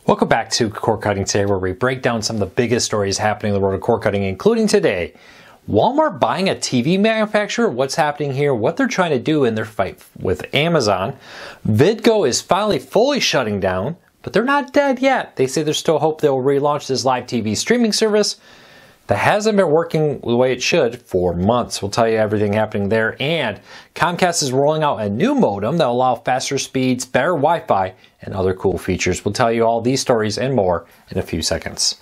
Welcome back to Cord Cutting today, where we break down some of the biggest stories happening in the world of cord cutting, including today. Walmart buying a TV manufacturer, what's happening here, what they're trying to do in their fight with Amazon. Vidgo is finally fully shutting down, but they're not dead yet. They say there's still hope they'll relaunch this live TV streaming service that hasn't been working the way it should for months. We'll tell you everything happening there. And Comcast is rolling out a new modem that will allow faster speeds, better Wi-Fi, and other cool features. We'll tell you all these stories and more in a few seconds.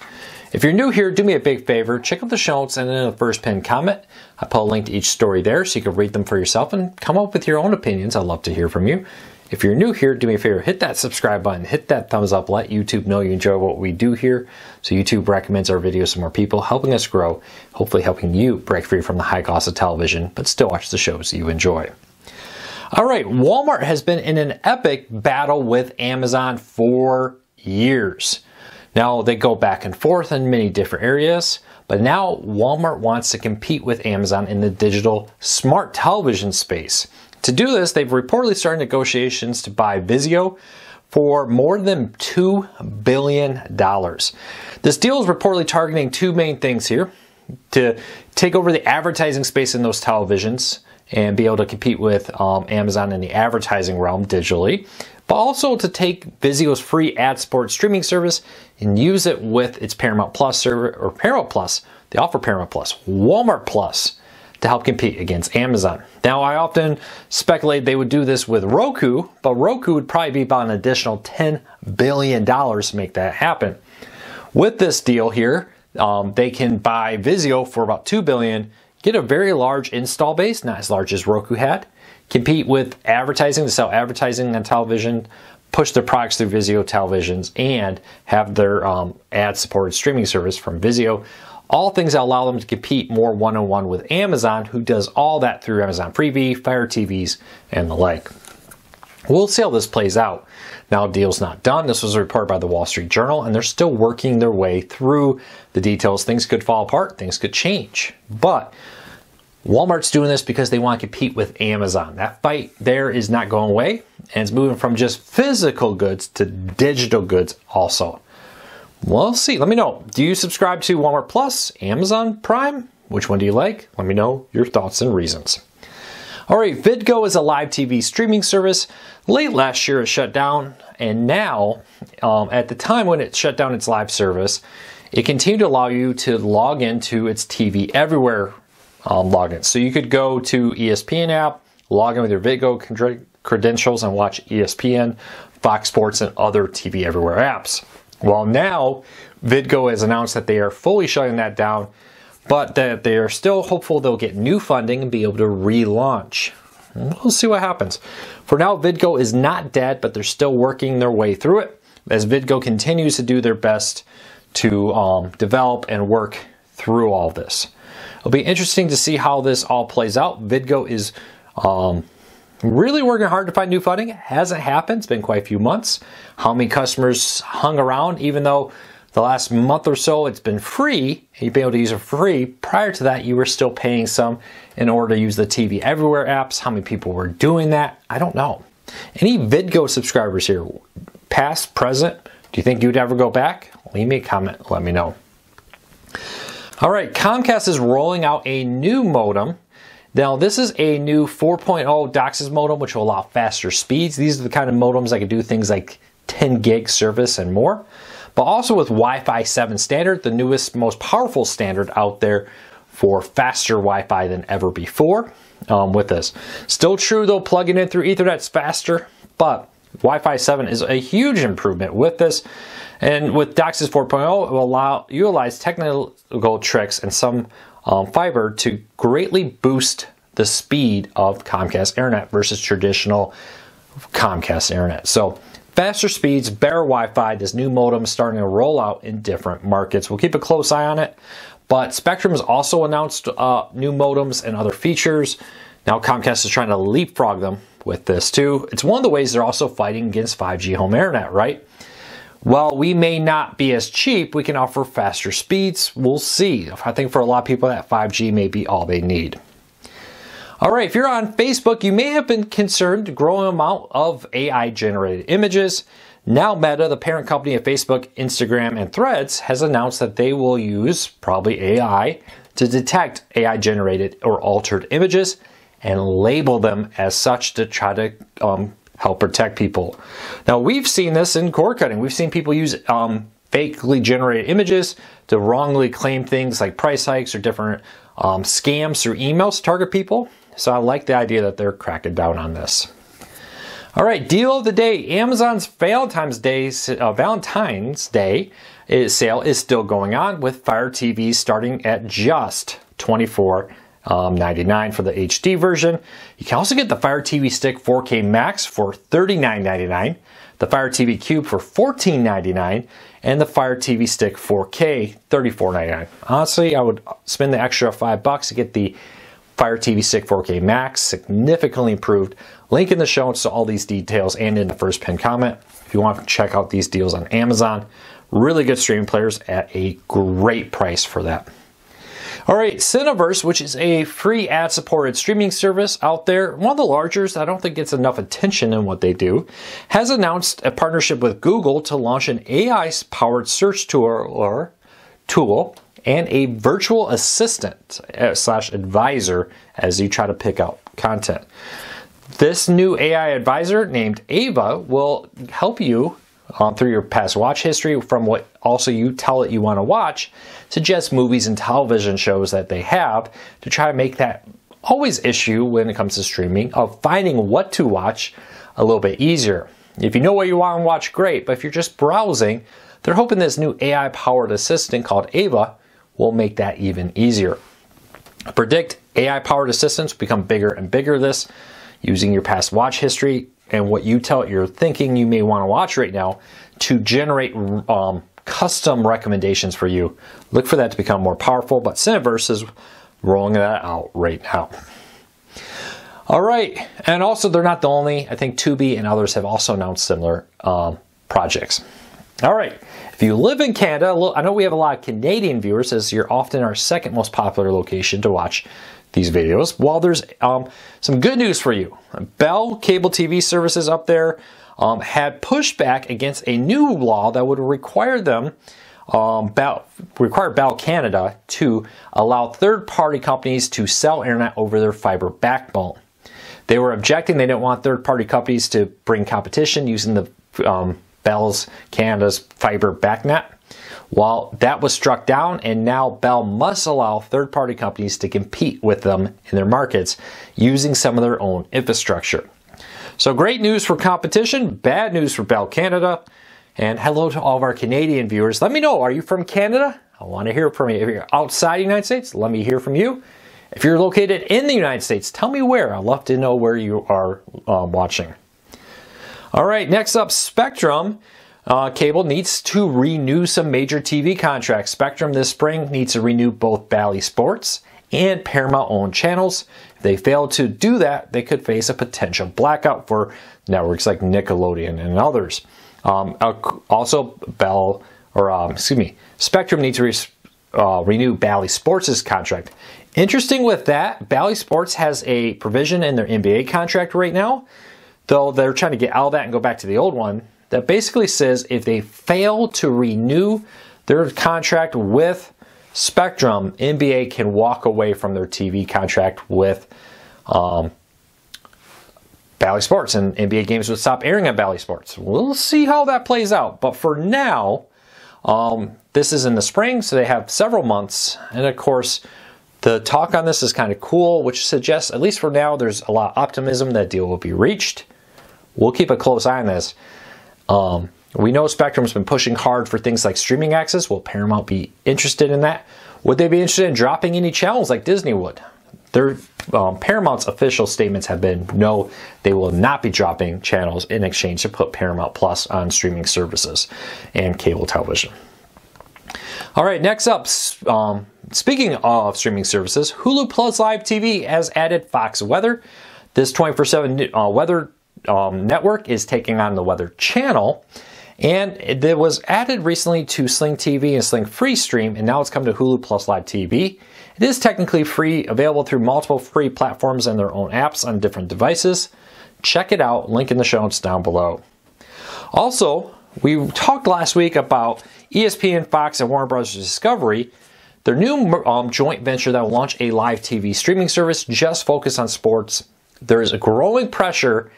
If you're new here, do me a big favor. Check out the show notes and in the first pinned comment. I put a link to each story there so you can read them for yourself and come up with your own opinions. I'd love to hear from you. If you're new here, do me a favor, hit that subscribe button, hit that thumbs up, let YouTube know you enjoy what we do here, so YouTube recommends our videos to more people, helping us grow, hopefully helping you break free from the high cost of television, but still watch the shows you enjoy. All right, Walmart has been in an epic battle with Amazon for years. Now, they go back and forth in many different areas, but now Walmart wants to compete with Amazon in the digital smart television space. To do this, they've reportedly started negotiations to buy Vizio for more than $2 billion. This deal is reportedly targeting two main things here: to take over the advertising space in those televisions and be able to compete with Amazon in the advertising realm digitally, but also to take Vizio's free ad-supported streaming service and use it with its Paramount Plus server, or Paramount Plus. They offer Paramount Plus, Walmart Plus, to help compete against Amazon. Now, I often speculate they would do this with Roku, but Roku would probably be about an additional $10 billion to make that happen. With this deal here, they can buy Vizio for about $2 billion, get a very large install base, not as large as Roku had, compete with advertising to sell advertising on television, push their products through Vizio televisions, and have their ad-supported streaming service from Vizio. All things that allow them to compete more one-on-one with Amazon, who does all that through Amazon Freevee, Fire TVs, and the like. We'll see how this plays out. Now, the deal's not done. This was a report by the Wall Street Journal, and they're still working their way through the details. Things could fall apart. Things could change. But Walmart's doing this because they want to compete with Amazon. That fight there is not going away, and it's moving from just physical goods to digital goods also. We'll see. Let me know. Do you subscribe to Walmart Plus, Amazon Prime? Which one do you like? Let me know your thoughts and reasons. All right, Vidgo is a live TV streaming service. Late last year it shut down, and now, at the time when it shut down its live service, it continued to allow you to log into its TV Everywhere login. So you could go to ESPN app, log in with your Vidgo credentials, and watch ESPN, Fox Sports, and other TV Everywhere apps. Well, now Vidgo has announced that they are fully shutting that down, but that they are still hopeful they'll get new funding and be able to relaunch. We'll see what happens. For now, Vidgo is not dead, but they're still working their way through it as Vidgo continues to do their best to develop and work through all this. It'll be interesting to see how this all plays out. Vidgo is really working hard to find new funding. It hasn't happened. It's been quite a few months. How many customers hung around, even though the last month or so it's been free, you've been able to use it for free. Prior to that, you were still paying some in order to use the TV Everywhere apps. How many people were doing that? I don't know. Any Vidgo subscribers here, past, present, do you think you'd ever go back? Leave me a comment. Let me know. All right, Comcast is rolling out a new modem. Now, this is a new 4.0 DOCSIS modem, which will allow faster speeds. These are the kind of modems that can do things like 10 gig service and more. But also with Wi-Fi 7 standard, the newest, most powerful standard out there for faster Wi-Fi than ever before with this. Still true, though, plugging in through Ethernet's faster, but Wi-Fi 7 is a huge improvement with this. And with DOCSIS 4.0, it will utilize technical tricks and some fiber to greatly boost the speed of Comcast Internet versus traditional Comcast Internet. So faster speeds, better Wi-Fi. This new modem is starting to roll out in different markets. We'll keep a close eye on it. But Spectrum has also announced new modems and other features. Now Comcast is trying to leapfrog them with this too. It's one of the ways they're also fighting against 5G home internet, right? Well, we may not be as cheap. We can offer faster speeds. We'll see. I think for a lot of people that 5G may be all they need. All right, if you're on Facebook, you may have been concerned the growing amount of AI-generated images. Now Meta, the parent company of Facebook, Instagram, and Threads, has announced that they will use probably AI to detect AI-generated or altered images and label them as such to try to help protect people. Now, we've seen this in cord cutting. We've seen people use fakely generated images to wrongly claim things like price hikes or different scams through emails to target people. So I like the idea that they're cracking down on this. All right, deal of the day. Amazon's Valentine's Day sale is still going on, with Fire TVs starting at just $24.99 for the HD version. You can also get the Fire TV Stick 4K Max for $39.99, the Fire TV Cube for $14.99, and the Fire TV Stick 4K $34.99. Honestly, I would spend the extra $5 to get the Fire TV Stick 4K Max, significantly improved. Link in the show notes to all these details and in the first pinned comment if you want to check out these deals on Amazon. Really good streaming players at a great price for that. All right, Cineverse, which is a free ad-supported streaming service out there, one of the largest, I don't think gets enough attention in what they do, has announced a partnership with Google to launch an AI-powered search tool and a virtual assistant / advisor as you try to pick out content. This new AI advisor named Ava will help you through your past watch history from what also you tell it you want to watch, suggest movies and television shows that they have to try to make that always issue when it comes to streaming of finding what to watch a little bit easier. If you know what you want to watch, great, but if you're just browsing, they're hoping this new AI-powered assistant called Ava will make that even easier. I predict AI-powered assistants will become bigger and bigger using your past watch history and what you tell it you're thinking you may want to watch right now to generate custom recommendations for you. Look for that to become more powerful, but Cineverse is rolling that out right now. All right, and also they're not the only. I think Tubi and others have also announced similar projects. All right, if you live in Canada, I know we have a lot of Canadian viewers as you're often our second most popular location to watch these videos. Well, there's some good news for you. Bell cable TV services up there had pushed back against a new law that would require them, require Bell Canada to allow third-party companies to sell internet over their fiber backbone. They were objecting. They didn't want third-party companies to bring competition using the Bell's Canada's fiber backnet. Well, that was struck down, and now Bell must allow third-party companies to compete with them in their markets using some of their own infrastructure. So great news for competition, bad news for Bell Canada, and hello to all of our Canadian viewers. Let me know, are you from Canada? I want to hear from you. If you're outside the United States, let me hear from you. If you're located in the United States, tell me where. I'd love to know where you are watching. All right, next up, Spectrum. Cable needs to renew some major TV contracts. Spectrum this spring needs to renew both Bally Sports and Paramount-owned channels. If they fail to do that, they could face a potential blackout for networks like Nickelodeon and others. Also, Spectrum needs to renew Bally Sports' contract. Interesting with that, Bally Sports has a provision in their NBA contract right now, though they're trying to get out of that and go back to the old one, that basically says if they fail to renew their contract with Spectrum, NBA can walk away from their TV contract with Bally Sports, and NBA games would stop airing on Bally Sports. We'll see how that plays out, but for now, this is in the spring, so they have several months, and of course, the talk on this is kind of cool, which suggests, at least for now, there's a lot of optimism that deal will be reached. We'll keep a close eye on this. We know Spectrum's been pushing hard for things like streaming access. Will Paramount be interested in that? Would they be interested in dropping any channels like Disney would? Paramount's official statements have been no, they will not be dropping channels in exchange to put Paramount Plus on streaming services and cable television. All right, next up, speaking of streaming services, Hulu Plus Live TV has added Fox Weather. This 24/7 weather network is taking on the Weather Channel, and it was added recently to Sling TV and Sling Free Stream, and now it's come to Hulu Plus Live TV. It is technically free, available through multiple free platforms and their own apps on different devices. Check it out, link in the show notes down below. Also, we talked last week about ESPN, Fox, and Warner Bros. Discovery, their new joint venture that will launch a live TV streaming service just focused on sports. There is a growing pressure.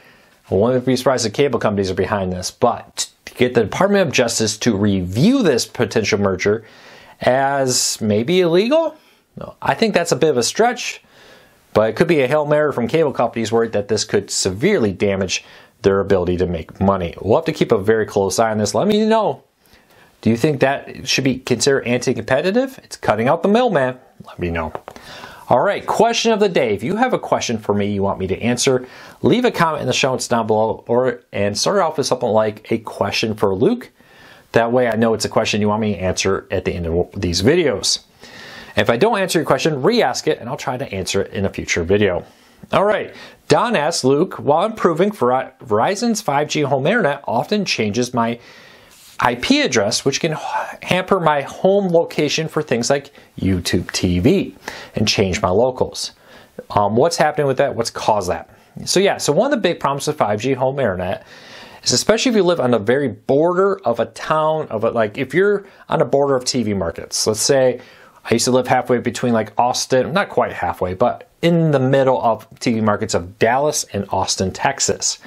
I wouldn't be surprised if cable companies are behind this, but to get the Department of Justice to review this potential merger as maybe illegal? No, I think that's a bit of a stretch, but it could be a Hail Mary from cable companies worried that this could severely damage their ability to make money. We'll have to keep a very close eye on this. Let me know. Do you think that should be considered anti-competitive? It's cutting out the middleman. Let me know. All right, question of the day. If you have a question for me you want me to answer, leave a comment in the show notes down below and start off with something like a question for Luke. That way I know it's a question you want me to answer at the end of these videos. And if I don't answer your question, re-ask it and I'll try to answer it in a future video. All right, Don asks, Luke, while improving Verizon's 5G home internet often changes my IP address, which can hamper my home location for things like YouTube TV and change my locals. What's happening with that? What's caused that? So one of the big problems with 5G home internet is, especially if you live on the very border of a town, like if you're on a border of TV markets. Let's say I used to live halfway between like Austin, not quite halfway, but in the middle of TV markets of Dallas and Austin, Texas.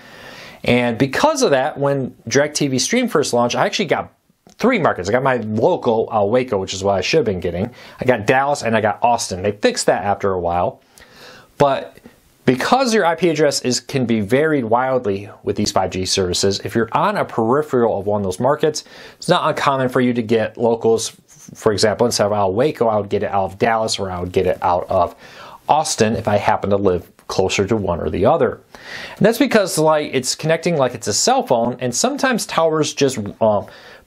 And because of that, when DirecTV Stream first launched, I actually got 3 markets. I got my local, Waco, which is what I should have been getting. I got Dallas and I got Austin. They fixed that after a while. But because your IP address can be varied wildly with these 5G services, if you're on a peripheral of one of those markets, it's not uncommon for you to get locals. For example, instead of out of Waco, I would get it out of Dallas, or I would get it out of Austin if I happen to live closer to one or the other. And that's because it's connecting like it's a cell phone, and sometimes towers just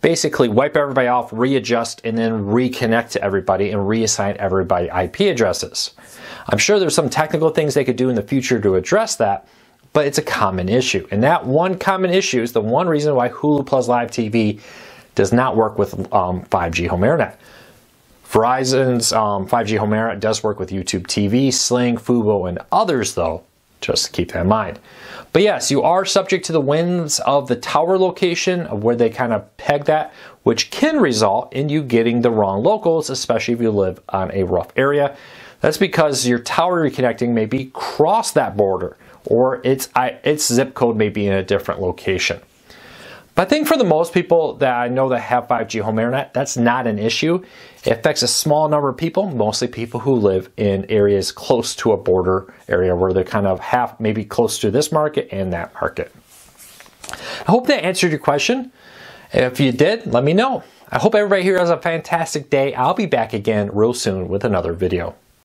basically wipe everybody off, readjust, and then reconnect to everybody and reassign everybody IP addresses. I'm sure there's some technical things they could do in the future to address that, but it's a common issue. And that one common issue is the one reason why Hulu Plus Live TV does not work with 5G home internet. Verizon's 5G home internet does work with YouTube TV, Sling, Fubo, and others though. Just keep that in mind. But yes, you are subject to the whims of the tower location of where they kind of peg that, which can result in you getting the wrong locals, especially if you live on a rough area. That's because your tower reconnecting may be across that border, or its zip code may be in a different location. But I think for the most people that I know that have 5G home internet, that's not an issue. It affects a small number of people, mostly people who live in areas close to a border area where they're kind of maybe close to this market and that market. I hope that answered your question. If you did, let me know. I hope everybody here has a fantastic day. I'll be back again real soon with another video.